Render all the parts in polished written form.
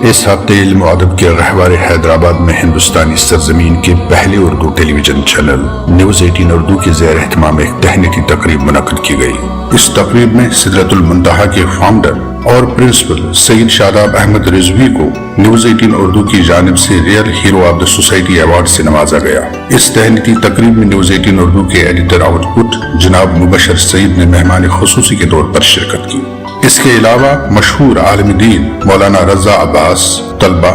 اس ہفتے علم و ادب کے گہوارے حیدرآباد میں ہندوستانی سرزمین کے پہلے اردو ٹیلی ویژن چینل نیوز 18 اردو کے زیر اہتمام ایک تہنیتی تقریب منعقد کی گئی۔ اس تقریب میں سدرۃ المنتہا کے فاؤنڈر اور پرنسپل سید شاداب احمد رضوی کو نیوز 18 اردو کی جانب سے real hero of the society award سے نوازا گیا۔ اس تہنیتی تقریب میں نیوز 18 اردو کے ایڈیٹر آؤٹ پٹ جناب مبشر سعید نے مہمان خصوصی کے طور پر شرکت کی۔ اس کے علاوہ مشہور عالم دین مولانا رضا عباس، طلبہ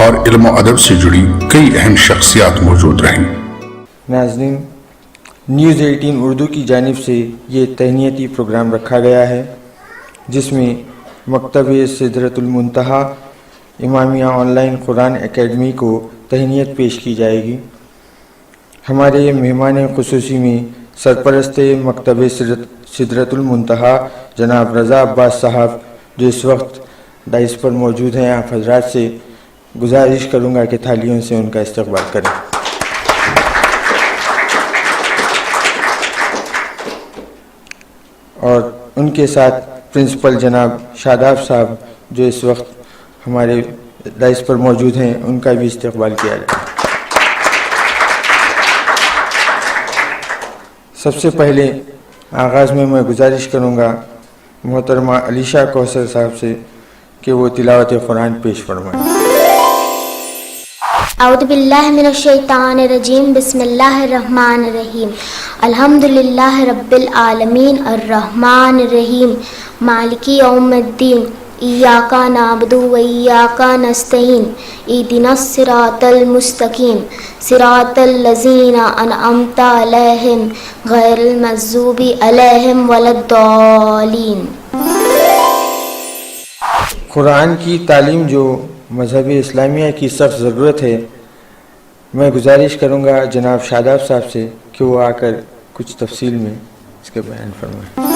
اور علم و ادب سے جڑی کئی اہم شخصیات موجود رہیں۔ ناظرین، نیوز 18 اردو کی جانب سے یہ تہنیتی پروگرام رکھا گیا ہے جس میں مکتب سدرۃ المنتہا امامیہ آن لائن قرآن اکیڈمی کو تہنیت پیش کی جائے گی۔ ہمارے مہمان خصوصی میں سرپرست مکتب سدرۃ المنتہا جناب رضا عباس صاحب جو اس وقت ڈائس پر موجود ہیں، آپ حضرات سے گزارش کروں گا کہ تھالیوں سے ان کا استقبال کریں۔ اور ان کے ساتھ پرنسپل جناب شاداب صاحب جو اس وقت ہمارے ڈائس پر موجود ہیں، ان کا بھی استقبال کیا جائے۔ سب سے پہلے آغاز میں گزارش کروں گا محترمہ علیشہ کوثر صاحب سے کہ وہ تلاوت قرآن پیش فرمائیں۔ اعوذ باللہ من الشیطان الرجیم، بسم اللہ الرحمن الرحیم، الحمدللہ رب العالمین الرحمن الرحیم مالک یوم الدین، ایاک نعبد و ایاک نستعین، اہدنا الصراط المستقیم، صراط الذین انعمت علیہم غیر المغضوب علیہم ولا الضالین۔ قرآن کی تعلیم جو مذہب اسلامیہ کی سخت ضرورت ہے، میں گزارش کروں گا جناب شاداب صاحب سے کہ وہ آ کر کچھ تفصیل میں اس کے بیان فرمائیں۔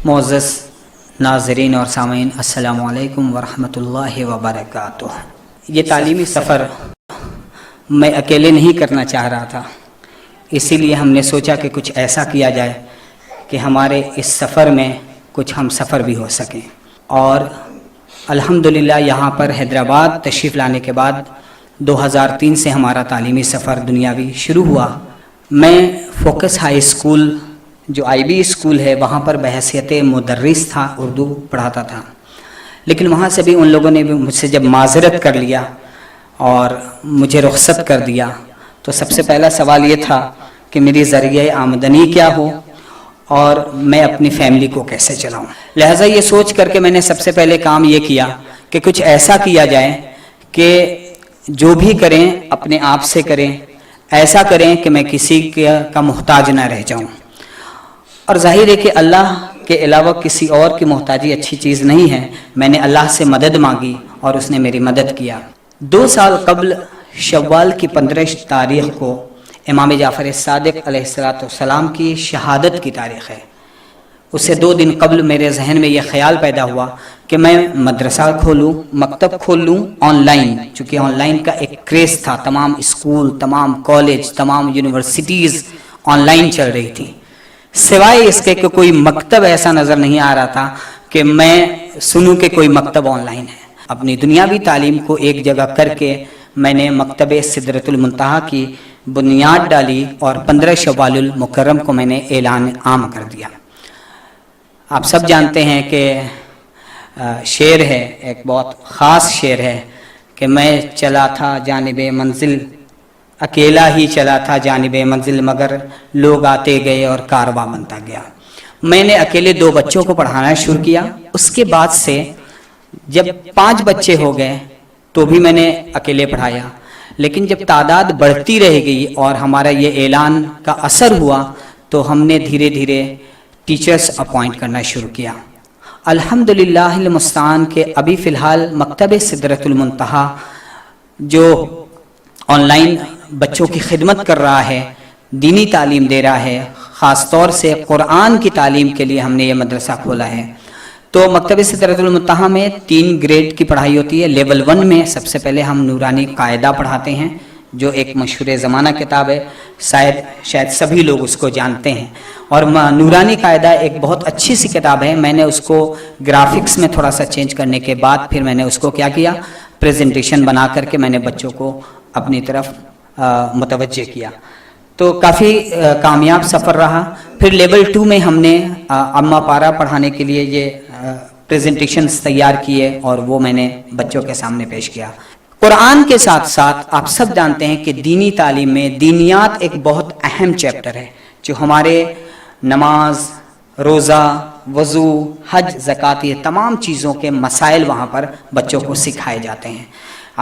معزز ناظرین اور سامعین، السلام علیکم ورحمۃ اللہ وبرکاتہ۔ یہ تعلیمی سفر میں اکیلے نہیں کرنا چاہ رہا تھا، اسی لیے ہم نے سوچا کہ کچھ ایسا کیا جائے کہ ہمارے اس سفر میں کچھ ہم سفر بھی ہو سکیں۔ اور الحمدللہ یہاں پر حیدرآباد تشریف لانے کے بعد 2003 سے ہمارا تعلیمی سفر دنیاوی شروع ہوا۔ میں فوکس ہائی اسکول جو آئی بی اسکول ہے وہاں پر بحیثیت مدرس تھا، اردو پڑھاتا تھا، لیکن وہاں سے بھی ان لوگوں نے بھی مجھ سے جب معذرت کر لیا اور مجھے رخصت کر دیا تو سب سے پہلا سوال یہ تھا کہ میری ذریعہ آمدنی کیا ہو اور میں اپنی فیملی کو کیسے چلاؤں۔ لہٰذا یہ سوچ کر کے میں نے سب سے پہلے کام یہ کیا کہ کچھ ایسا کیا جائے کہ جو بھی کریں اپنے آپ سے کریں، ایسا کریں کہ میں کسی کا محتاج نہ رہ جاؤں۔ اور ظاہر ہے کہ اللہ کے علاوہ کسی اور کی محتاجی اچھی چیز نہیں ہے۔ میں نے اللہ سے مدد مانگی اور اس نے میری مدد کیا۔ 2 سال قبل شوال کی 15 تاریخ کو امام جعفر صادق علیہ السلام کی شہادت کی تاریخ ہے۔ اس سے 2 دن قبل میرے ذہن میں یہ خیال پیدا ہوا کہ میں مدرسہ کھولوں، مکتب کھول لوں آن لائن، چونکہ آن لائن کا ایک کریز تھا، تمام اسکول، تمام کالج، تمام یونیورسٹیز آن لائن چل رہی تھی، سوائے اس کے کہ کوئی مکتب ایسا نظر نہیں آ رہا تھا کہ میں سنوں کہ کوئی مکتب آن لائن ہے۔ اپنی دنیاوی تعلیم کو ایک جگہ کر کے میں نے مکتب سدرۃ المنتہا کی بنیاد ڈالی اور 15 شوال المکرم کو میں نے اعلان عام کر دیا۔ آپ سب جانتے ہیں کہ شعر ہے، ایک بہت خاص شعر ہے کہ میں چلا تھا جانب منزل، اکیلا ہی چلا تھا جانب منزل، مگر لوگ آتے گئے اور کارواں بنتا گیا۔ میں نے اکیلے 2 بچوں کو پڑھانا شروع کیا، اس کے بعد سے جب 5 بچے ہو گئے تو بھی میں نے اکیلے پڑھایا، لیکن جب تعداد بڑھتی رہ گئی اور ہمارا یہ اعلان کا اثر ہوا تو ہم نے دھیرے دھیرے ٹیچرز اپوائنٹ کرنا شروع کیا۔ الحمدللہ المستعان کہ ابھی فی الحال مکتب سدرۃ المنتہا جو آن لائن بچوں کی خدمت کر رہا ہے، دینی تعلیم دے رہا ہے، خاص طور سے قرآن کی تعلیم کے لیے ہم نے یہ مدرسہ کھولا ہے۔ تو مکتب سدرۃ المنتہا میں 3 گریڈ کی پڑھائی ہوتی ہے۔ لیول 1 میں سب سے پہلے ہم نورانی قاعدہ پڑھاتے ہیں جو ایک مشہور زمانہ کتاب ہے، شاید سبھی لوگ اس کو جانتے ہیں. اور نورانی قاعدہ ایک بہت اچھی سی کتاب ہے. میں نے اس کو گرافکس میں تھوڑا سا چینج کرنے کے بعد پھر میں نے اس کو کیا کیا، پریزنٹیشن بنا کر کے میں نے بچوں کو اپنی طرف متوجہ کیا. تو کافی کامیاب سفر رہا. پھر لیول 2 میں ہم نے اما پارا پڑھانے کے لیے یہ پریزنٹیشنز تیار کیے اور وہ میں نے بچوں کے سامنے پیش کیا. قرآن کے ساتھ ساتھ آپ سب جانتے ہیں کہ دینی تعلیم میں دینیات ایک بہت اہم چیپٹر ہے، جو ہمارے نماز، روزہ، وضو، حج، زکوٰۃ، یہ تمام چیزوں کے مسائل وہاں پر بچوں کو سکھائے جاتے ہیں.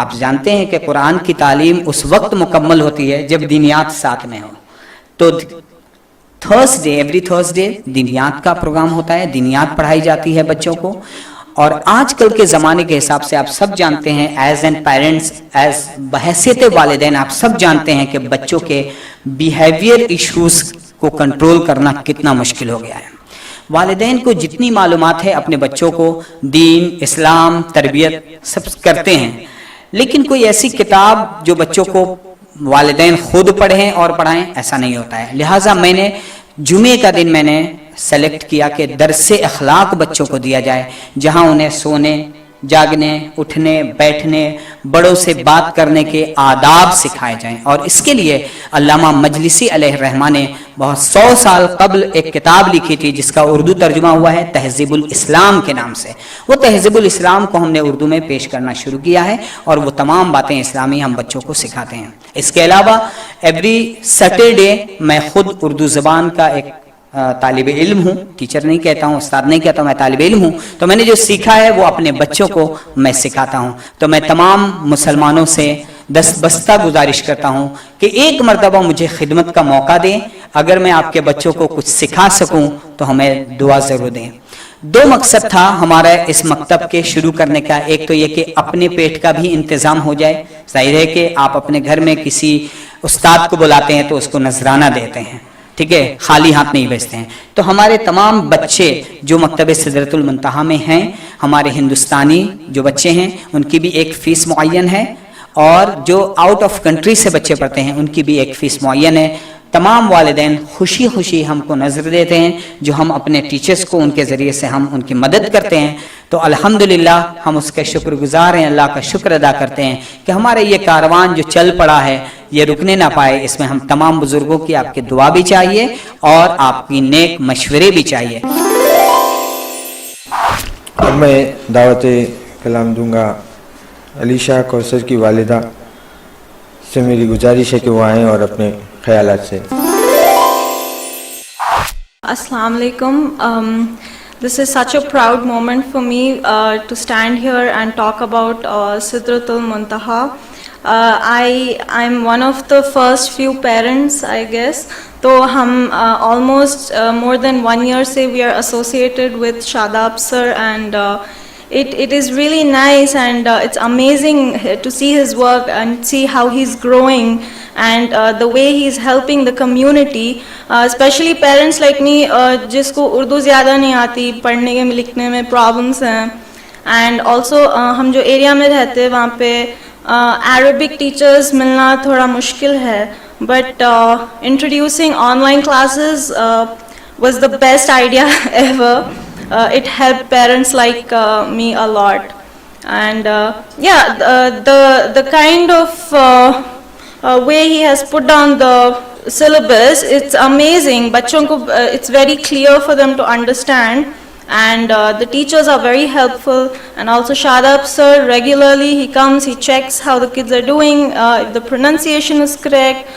آپ جانتے ہیں کہ قرآن کی تعلیم اس وقت مکمل ہوتی ہے جب دینیات ساتھ میں ہو. تو ایوری تھرسڈے دینیات کا پروگرام ہوتا ہے، دینیات پڑھائی جاتی ہے بچوں کو. اور آج کل کے زمانے کے حساب سے آپ سب جانتے ہیں، ایز این پیرنٹس، ایز بحیثیت والدین آپ سب جانتے ہیں کہ بچوں کے بیہیویئر ایشوز کو کنٹرول کرنا کتنا مشکل ہو گیا ہے. والدین کو جتنی معلومات ہے اپنے بچوں کو دین، اسلام، تربیت سب کرتے ہیں، لیکن کوئی ایسی کتاب جو بچوں کو والدین خود پڑھیں اور پڑھائیں، ایسا نہیں ہوتا ہے. لہٰذا میں نے جمعے کا دن میں نے سلیکٹ کیا کہ درس اخلاق بچوں کو دیا جائے، جہاں انہیں سونے، جاگنے، اٹھنے، بیٹھنے، بڑوں سے بات کرنے کے آداب سکھائے جائیں. اور اس کے لیے علامہ مجلسی علیہ الرحمہ نے بہت 100 سال قبل ایک کتاب لکھی تھی جس کا اردو ترجمہ ہوا ہے تہذیب الاسلام کے نام سے. وہ تہذیب الاسلام کو ہم نے اردو میں پیش کرنا شروع کیا ہے اور وہ تمام باتیں اسلامی ہم بچوں کو سکھاتے ہیں. اس کے علاوہ ایوری سیٹرڈے میں خود اردو زبان کا ایک طالب علم ہوں، ٹیچر نہیں کہتا ہوں، استاد نہیں کہتا ہوں، میں طالب علم ہوں. تو میں نے جو سیکھا ہے وہ اپنے بچوں کو میں سکھاتا ہوں. تو میں تمام مسلمانوں سے دستبستہ گزارش کرتا ہوں کہ ایک مرتبہ مجھے خدمت کا موقع دیں. اگر میں آپ کے بچوں کو کچھ سکھا سکوں تو ہمیں دعا ضرور دیں. 2 مقصد تھا ہمارا اس مکتب کے شروع کرنے کا. ایک تو یہ کہ اپنے پیٹ کا بھی انتظام ہو جائے. ظاہر ہے کہ آپ اپنے گھر میں کسی استاد کو بلاتے ہیں تو اس کو نذرانہ دیتے ہیں، ٹھیک ہے، خالی ہاتھ نہیں بھیجتے ہیں. تو ہمارے تمام بچے جو مکتب سدرۃ المنتہا میں ہیں، ہمارے ہندوستانی جو بچے ہیں ان کی بھی ایک فیس معین ہے، اور جو آؤٹ آف کنٹری سے بچے پڑھتے ہیں ان کی بھی ایک فیس معین ہے. تمام والدین خوشی خوشی ہم کو نظر دیتے ہیں، جو ہم اپنے ٹیچرز کو ان کے ذریعے سے ہم ان کی مدد کرتے ہیں. تو الحمدللہ ہم اس کے شکر گزار ہیں، اللہ کا شکر ادا کرتے ہیں کہ ہمارا یہ کاروان جو چل پڑا ہے یہ رکنے نہ پائے. اس میں ہم تمام بزرگوں کی آپ کی دعا بھی چاہیے اور آپ کی نیک مشورے بھی چاہیے. اب میں دعوت کلام دوں گا علی شاہ کوثر کی والدہ سے. میری گزارش ہے کہ وہ آئیں اور اپنے خیالات سے. Assalamu alaikum. This is such a proud moment for me to stand here and talk about Sidratul Muntaha. I'm one of the first few parents, I guess. So hum almost more than 1 year say we are associated with Shadab sir, and it is really nice, and it's amazing to see his work and see how he's growing, and the way he's helping the community, especially parents like me jisko urdu zyada nahi aati, padhne ke likhne mein problems hain, and also hum jo area mein rehte hain wahan pe Arabic teachers milna thoda mushkil hai, but introducing online classes was the best idea ever. It helped parents like me a lot, and the kind of way he has put down the syllabus, it's amazing. Bachon ko it's very clear for them to understand, and the teachers are very helpful, and also Shadab sir regularly he comes, he checks how the kids are doing, if the pronunciation is correct,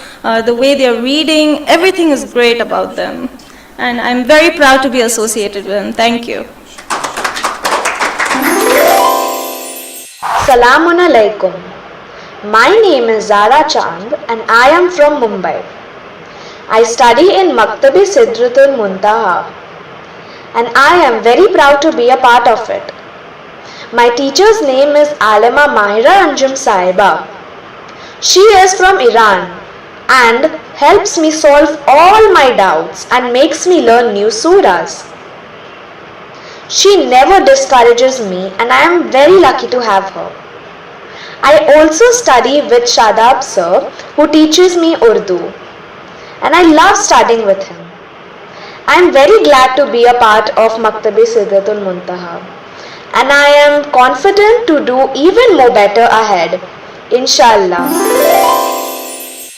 the way they are reading, everything is great about them, and I'm very proud to be associated with him. Thank you. Assalamun alaikum. My name is Zara Chand and I am from Mumbai. I study in Maktab Sidratul Muntaha and I am very proud to be a part of it. My teacher's name is Alima Mahira Anjum Sahiba. She is from Iran and helps me solve all my doubts and makes me learn new surahs. She never discourages me and I am very lucky to have her. I also study with Shadab sir, who teaches me Urdu, and I love studying with him. I am very glad to be a part of Maktab-e Sidratul Muntaha, and I am confident to do even more better ahead, inshallah.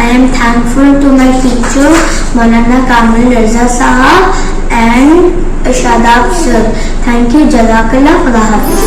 I am thankful to my teacher Maulana Kamil Raza Sahab and Shadab sir. Thank you. Jazakallah. Khuda Hafiz.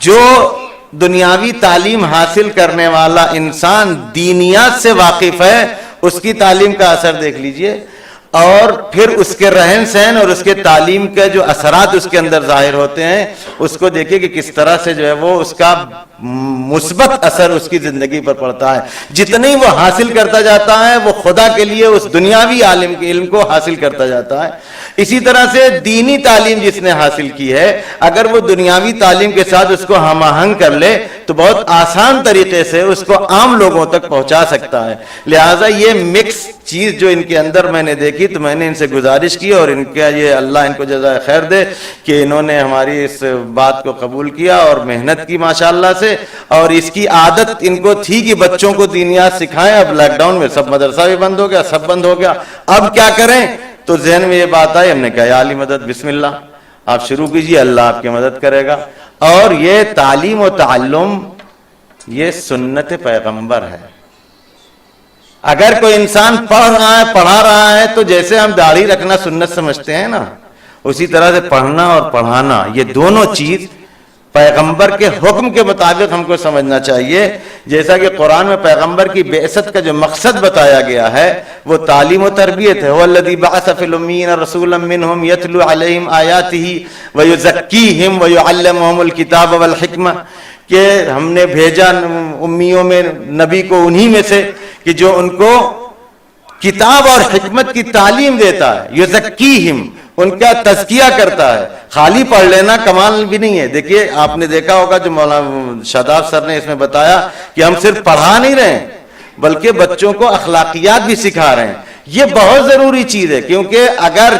جو دنیاوی تعلیم حاصل کرنے والا انسان دینیات سے واقف ہے اس کی تعلیم کا اثر دیکھ لیجئے، اور پھر اس کے رہن سہن اور اس کے تعلیم کے جو اثرات اس کے اندر ظاہر ہوتے ہیں اس کو دیکھیں کہ کس طرح سے جو ہے وہ اس کا مثبت اثر اس کی زندگی پر پڑتا ہے. جتنی وہ حاصل کرتا جاتا ہے وہ خدا کے لیے اس دنیاوی عالم کے علم کو حاصل کرتا جاتا ہے. اسی طرح سے دینی تعلیم جس نے حاصل کی ہے اگر وہ دنیاوی تعلیم کے ساتھ اس کو ہم آہنگ کر لے تو بہت آسان طریقے سے اس کو عام لوگوں تک پہنچا سکتا ہے. لہٰذا یہ مکس چیز جو ان کے اندر میں نے دیکھی تو میں نے ان سے گزارش کی، اور ان کا یہ اللہ ان کو جزائے خیر دے کہ انہوں نے ہماری اس بات کو قبول کیا اور محنت کی ماشاءاللہ سے. اور اس کی عادت ان کو تھی کہ بچوں کو دینیات سکھائیں. اب لاک ڈاؤن میں سب مدرسہ بھی بند ہو گیا، سب بند ہو گیا، اب کیا کریں؟ تو ذہن میں یہ بات آئی، ہم نے کہا یا علی مدد، بسم اللہ آپ شروع کیجئے، اللہ آپ کی مدد کرے گا. اور یہ تعلیم و تعلم یہ سنت پیغمبر ہے. اگر کوئی انسان پڑھ رہا ہے پڑھا رہا ہے تو جیسے ہم داڑھی رکھنا سنت سمجھتے ہیں نا، اسی طرح سے پڑھنا اور پڑھانا یہ دونوں چیز پیغمبر کے حکم کے مطابق ہم کو سمجھنا چاہیے. جیسا کہ قرآن میں پیغمبر کی بعثت کا جو مقصد بتایا گیا ہے وہ تعلیم و تربیت ہے. وَالَّذِي بَعَثَ فِي الْأُمِّيِّينَ رَسُولًا مِّنْهُمْ يَتْلُو عَلَيْهِمْ آيَاتِهِ وَيُزَكِّيهِمْ وَيُعَلِّمُهُمُ الْكِتَابَ وَالْحِكْمَةَ، کہ ہم نے بھیجا امیوں میں نبی کو انہی میں سے کہ جو ان کو کتاب اور حکمت کی تعلیم دیتا ہے. یزکیہم، ان کا تزکیہ کرتا ہے. خالی پڑھ لینا کمال بھی نہیں ہے. دیکھیے آپ نے دیکھا ہوگا جو مولانا شاداب سر نے اس میں بتایا کہ ہم صرف پڑھا نہیں رہے ہیں بلکہ بچوں کو اخلاقیات بھی سکھا رہے ہیں. یہ بہت ضروری چیز ہے، کیونکہ اگر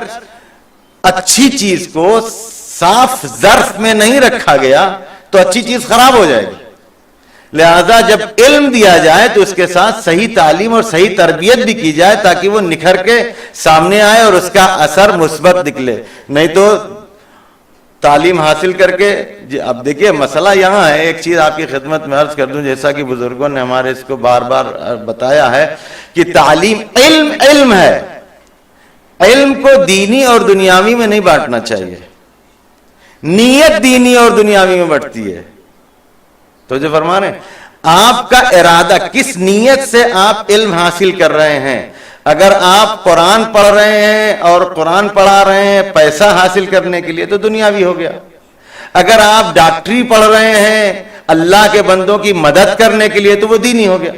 اچھی چیز کو صاف ظرف میں نہیں رکھا گیا تو اچھی چیز خراب ہو جائے گی. لہذا جب علم دیا جائے تو اس کے ساتھ صحیح تعلیم اور صحیح تربیت بھی کی جائے تاکہ وہ نکھر کے سامنے آئے اور اس کا اثر مثبت نکلے. نہیں تو تعلیم حاصل کر کے اب دیکھیے مسئلہ یہاں ہے. ایک چیز آپ کی خدمت میں عرض کر دوں، جیسا کہ بزرگوں نے ہمارے اس کو بار بار بتایا ہے کہ تعلیم علم ہے. علم کو دینی اور دنیاوی میں نہیں بانٹنا چاہیے. نیت دینی اور دنیاوی میں بٹتی ہے. تو جو فرما رہے ہیں آپ کا ارادہ کس نیت سے آپ علم حاصل کر رہے ہیں. اگر آپ قرآن پڑھ رہے ہیں اور قرآن پڑھا رہے ہیں پیسہ حاصل کرنے کے لیے تو دنیاوی ہو گیا. اگر آپ ڈاکٹری پڑھ رہے ہیں اللہ کے بندوں کی مدد کرنے کے لیے تو وہ دینی ہو گیا.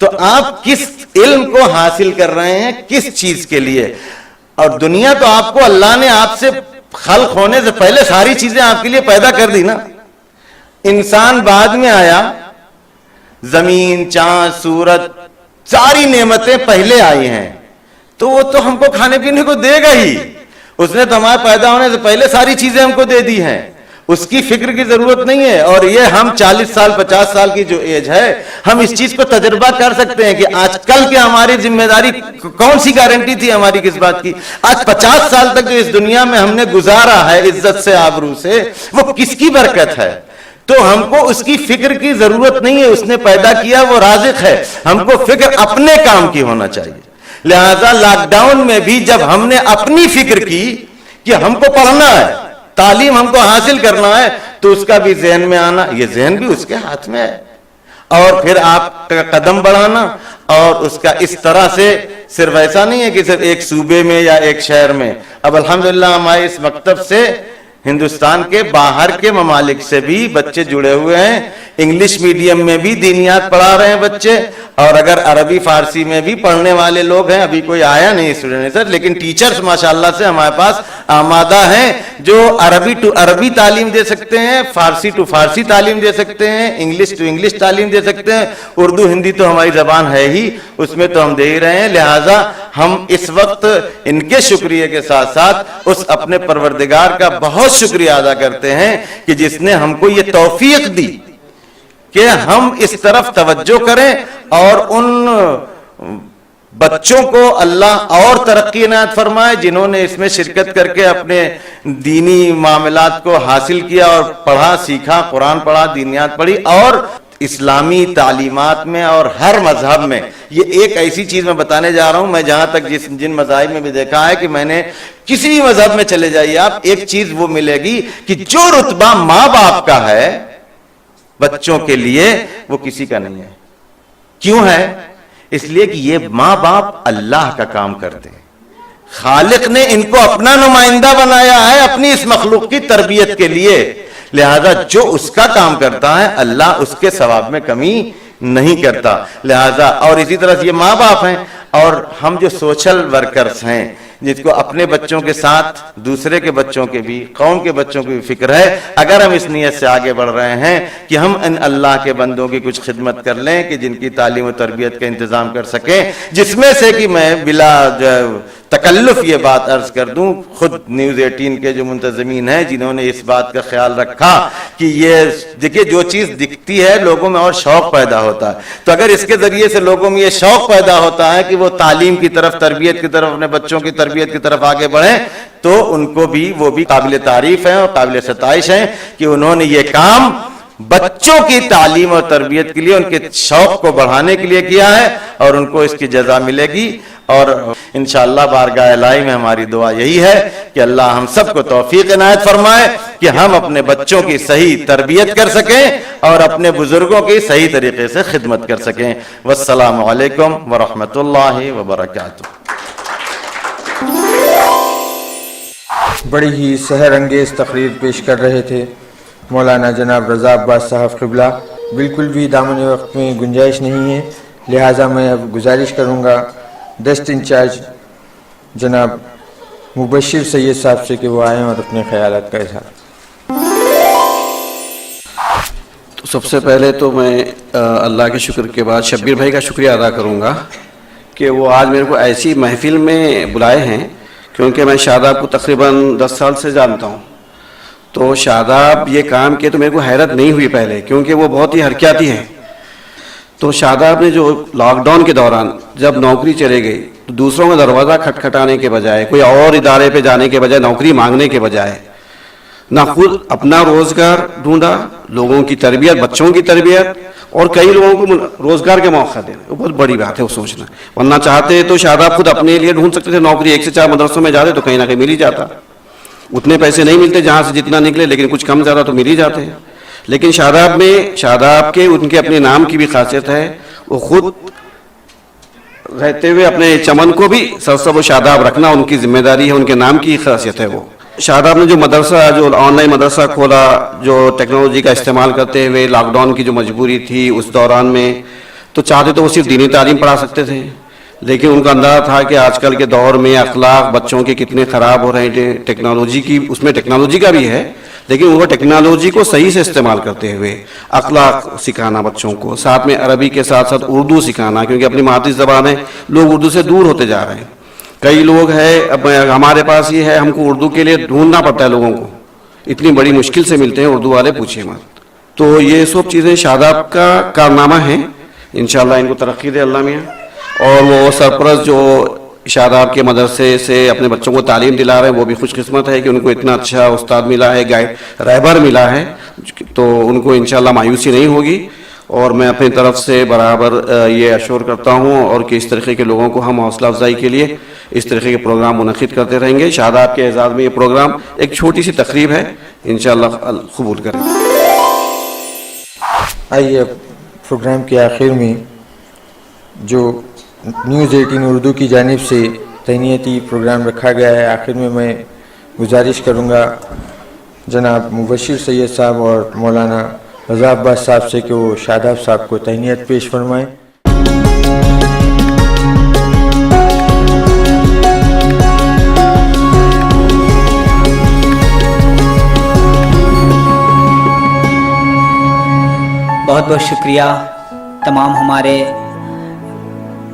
تو آپ کس علم کو حاصل کر رہے ہیں، کس چیز کے لیے. اور دنیا تو آپ کو اللہ نے آپ سے خلق ہونے سے پہلے ساری چیزیں آپ کے لیے پیدا کر دی نا. انسان بعد میں آیا، زمین چاند سورج ساری نعمتیں پہلے آئی ہیں تو وہ تو ہم کو کھانے پینے کو دے گا ہی. اس نے تو ہمارے پیدا ہونے سے پہلے ساری چیزیں ہم کو دے دی ہیں، اس کی فکر کی ضرورت نہیں ہے. اور یہ ہم 40 سال 50 سال کی جو ایج ہے ہم اس چیز کو تجربہ کر سکتے ہیں کہ آج کل کے ہماری ذمہ داری کون سی گارنٹی تھی ہماری کس بات کی. آج 50 سال تک جو اس دنیا میں ہم نے گزارا ہے عزت سے آبرو سے وہ کس کی برکت ہے. تو ہم کو اس کی فکر کی ضرورت نہیں ہے. اس نے پیدا کیا وہ رازق ہے. ہم کو فکر اپنے کام کی ہونا چاہیے. لہذا لاک ڈاؤن میں بھی جب ہم نے اپنی فکر کی کہ ہم کو پڑھنا ہے، تعلیم ہم کو حاصل کرنا ہے، تو اس کا بھی ذہن میں آنا، یہ ذہن بھی اس کے ہاتھ میں ہے. اور پھر آپ کا قدم بڑھانا اور اس کا اس طرح سے صرف ایسا نہیں ہے کہ صرف ایک صوبے میں یا ایک شہر میں. اب الحمدللہ ہمارے اس مکتب سے ہندوستان کے باہر کے ممالک سے بھی بچے جڑے ہوئے ہیں. انگلش میڈیم میں بھی دینیات پڑھا رہے ہیں بچے، اور اگر عربی فارسی میں بھی پڑھنے والے لوگ ہیں. ابھی کوئی آیا نہیں اسٹوڈنٹ سر، لیکن ٹیچرز ماشاءاللہ سے ہمارے پاس آمادہ ہیں جو عربی ٹو عربی تعلیم دے سکتے ہیں، فارسی ٹو فارسی تعلیم دے سکتے ہیں، انگلش ٹو انگلش تعلیم دے سکتے ہیں. اردو ہندی تو ہماری زبان ہے ہی، اس میں تو ہم دے ہی رہے ہیں. لہٰذا ہم اس وقت ان کے شکریہ کے ساتھ ساتھ اس اپنے پروردگار کا بہت شکریہ ادا کرتے ہیں کہ جس نے ہم کو یہ توفیق دی کہ ہم اس طرف توجہ کریں اور ان بچوں کو اللہ اور ترقی عنایت فرمائے جنہوں نے اس میں شرکت کر کے اپنے دینی معاملات کو حاصل کیا اور پڑھا سیکھا، قرآن پڑھا، دینیات پڑھی. اور اسلامی تعلیمات میں اور ہر مذہب میں یہ ایک ایسی چیز میں بتانے جا رہا ہوں. میں جہاں تک جن مذاہب میں بھی دیکھا ہے کہ میں نے کسی بھی مذہب میں چلے جائیے آپ, ایک چیز وہ ملے گی کہ جو رتبہ ماں باپ کا ہے بچوں کے لیے وہ کسی کا نہیں ہے. کیوں ہے؟ اس لیے کہ یہ ماں باپ اللہ کا کام کرتے ہیں. خالق نے ان کو اپنا نمائندہ بنایا ہے اپنی اس مخلوق کی تربیت کے لیے, لہذا جو اس کا کام کرتا ہے اللہ اس کے ثواب میں کمی نہیں کرتا. لہذا اور اسی طرح یہ ماں باپ ہیں, اور ہم جو سوشل ورکرز ہیں جس کو اپنے بچوں کے ساتھ دوسرے کے بچوں کے بھی, قوم کے بچوں کی بھی فکر ہے, اگر ہم اس نیت سے آگے بڑھ رہے ہیں کہ ہم ان اللہ کے بندوں کی کچھ خدمت کر لیں کہ جن کی تعلیم و تربیت کا انتظام کر سکیں, جس میں سے کہ میں بلا تکلف یہ بات عرض کر دوں, خود نیوز 18 کے جو منتظمین ہیں جنہوں نے اس بات کا خیال رکھا کہ یہ دیکھیے جو چیز دکھتی ہے لوگوں میں اور شوق پیدا ہوتا ہے, تو اگر اس کے ذریعے سے لوگوں میں یہ شوق پیدا ہوتا ہے کہ وہ تعلیم کی طرف, تربیت کی طرف, اپنے بچوں کی تربیت کی طرف آگے بڑھیں, تو ان کو بھی وہ بھی قابل تعریف ہیں اور قابل ستائش ہیں کہ انہوں نے یہ کام بچوں کی تعلیم اور تربیت کے لیے, ان کے شوق کو بڑھانے کے لیے کیا ہے, اور ان کو اس کی جزا ملے گی. اور انشاءاللہ بارگاہ الہی میں ہماری دعا یہی ہے کہ اللہ ہم سب کو توفیق عنایت فرمائے کہ ہم اپنے بچوں کی صحیح تربیت کر سکیں اور اپنے بزرگوں کی صحیح طریقے سے خدمت کر سکیں. والسلام علیکم ورحمۃ اللہ وبرکاتہ. بڑی ہی سحر انگیز تقریر پیش کر رہے تھے مولانا جناب رضا عباس صاحب قبلہ. بالکل بھی دامن وقت میں گنجائش نہیں ہے, لہٰذا میں اب گزارش کروں گا ڈسٹ انچارج جناب مبشر سید صاحب سے کہ وہ آئیں اور اپنے خیالات کا اظہار. تو سب سے پہلے تو میں اللہ کے شکر کے بعد شبیر بھائی کا شکریہ ادا کروں گا کہ وہ آج میرے کو ایسی محفل میں بلائے ہیں, کیونکہ میں شاداب کو تقریباً 10 سال سے جانتا ہوں. تو شاداب یہ کام کیے تو میرے کو حیرت نہیں ہوئی پہلے, کیونکہ وہ بہت ہی حرکیاتی ہے. تو شاداب نے جو لاک ڈاؤن کے دوران جب نوکری چلے گئی تو دوسروں کا دروازہ کھٹکھٹانے کے بجائے, کوئی اور ادارے پہ جانے کے بجائے, نوکری مانگنے کے بجائے نہ خود اپنا روزگار ڈھونڈا, لوگوں کی تربیت, بچوں کی تربیت, اور کئی لوگوں کو روزگار کے موقع دینا, وہ بہت بڑی بات ہے وہ سوچنا. ورنہ چاہتے تو شاداب خود اپنے لیے ڈھونڈ سکتے تھے نوکری, 1 سے 4 مدرسوں میں جاتے تو کہیں نہ کہیں مل ہی جاتا. اتنے پیسے نہیں ملتے جہاں سے جتنا نکلے, لیکن کچھ کم زیادہ تو مل ہی جاتے ہیں. لیکن شاداب کے ان کے اپنے نام کی بھی خاصیت ہے, وہ خود رہتے ہوئے اپنے چمن کو بھی سرسبز و شاداب رکھنا ان کی ذمہ داری ہے, ان کے نام کی خاصیت ہے. وہ شاداب نے جو مدرسہ, جو آن لائن مدرسہ کھولا, جو ٹیکنالوجی کا استعمال کرتے ہوئے لاک ڈاؤن کی جو مجبوری تھی اس دوران میں, تو چاہتے تو وہ صرف دینی تعلیم پڑھا سکتے تھے, لیکن ان کا اندازہ تھا کہ آج کل کے دور میں اخلاق بچوں کے کتنے خراب ہو رہے ہیں. ٹیکنالوجی کی, اس میں ٹیکنالوجی کا بھی ہے, لیکن وہ ٹیکنالوجی کو صحیح سے استعمال کرتے ہوئے اخلاق سکھانا بچوں کو, ساتھ میں عربی کے ساتھ ساتھ اردو سکھانا, کیونکہ اپنی مادری زبان ہے, لوگ اردو سے دور ہوتے جا رہے ہیں. کئی لوگ ہیں, اب ہمارے پاس یہ ہے, ہم کو اردو کے لیے ڈھونڈنا پڑتا ہے لوگوں کو, اتنی بڑی مشکل سے ملتے ہیں اردو والے, پوچھیے مت. تو یہ سب چیزیں شاداب کا کارنامہ ہیں, انشاءاللہ ان کو ترقی دے اللہ میاں. اور وہ سرپرست جو شاداب کے مدرسے سے اپنے بچوں کو تعلیم دلا رہے ہیں, وہ بھی خوش قسمت ہے کہ ان کو اتنا اچھا استاد ملا ہے, گائیڈ رہبر ملا ہے, تو ان کو انشاءاللہ مایوسی نہیں ہوگی. اور میں اپنی طرف سے برابر یہ اشور کرتا ہوں اور کہ اس طریقے کے لوگوں کو ہم حوصلہ افزائی کے لیے اس طریقے کے پروگرام منعقد کرتے رہیں گے. شاداب کے اعزاز میں یہ پروگرام ایک چھوٹی سی تقریب ہے, انشاءاللہ قبول کریں. آئیے پروگرام کے آخر میں جو نیوز 18 اردو کی جانب سے تہنیتی پروگرام رکھا گیا ہے, آخر میں گزارش کروں گا جناب مبشر سید صاحب اور مولانا رضا عباس صاحب سے کہ وہ شاداب صاحب کو تہنیت پیش فرمائیں. بہت بہت شکریہ تمام ہمارے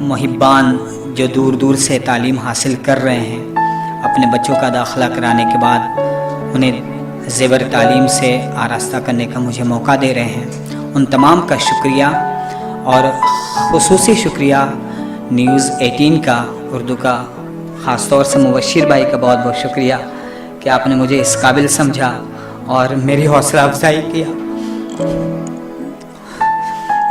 محبان جو دور دور سے تعلیم حاصل کر رہے ہیں, اپنے بچوں کا داخلہ کرانے کے بعد انہیں زیور تعلیم سے آراستہ کرنے کا مجھے موقع دے رہے ہیں. ان تمام کا شکریہ, اور خصوصی شکریہ نیوز 18 کا, اردو کا, خاص طور سے مبشر بھائی کا بہت بہت شکریہ کہ آپ نے مجھے اس قابل سمجھا اور میری حوصلہ افزائی کیا.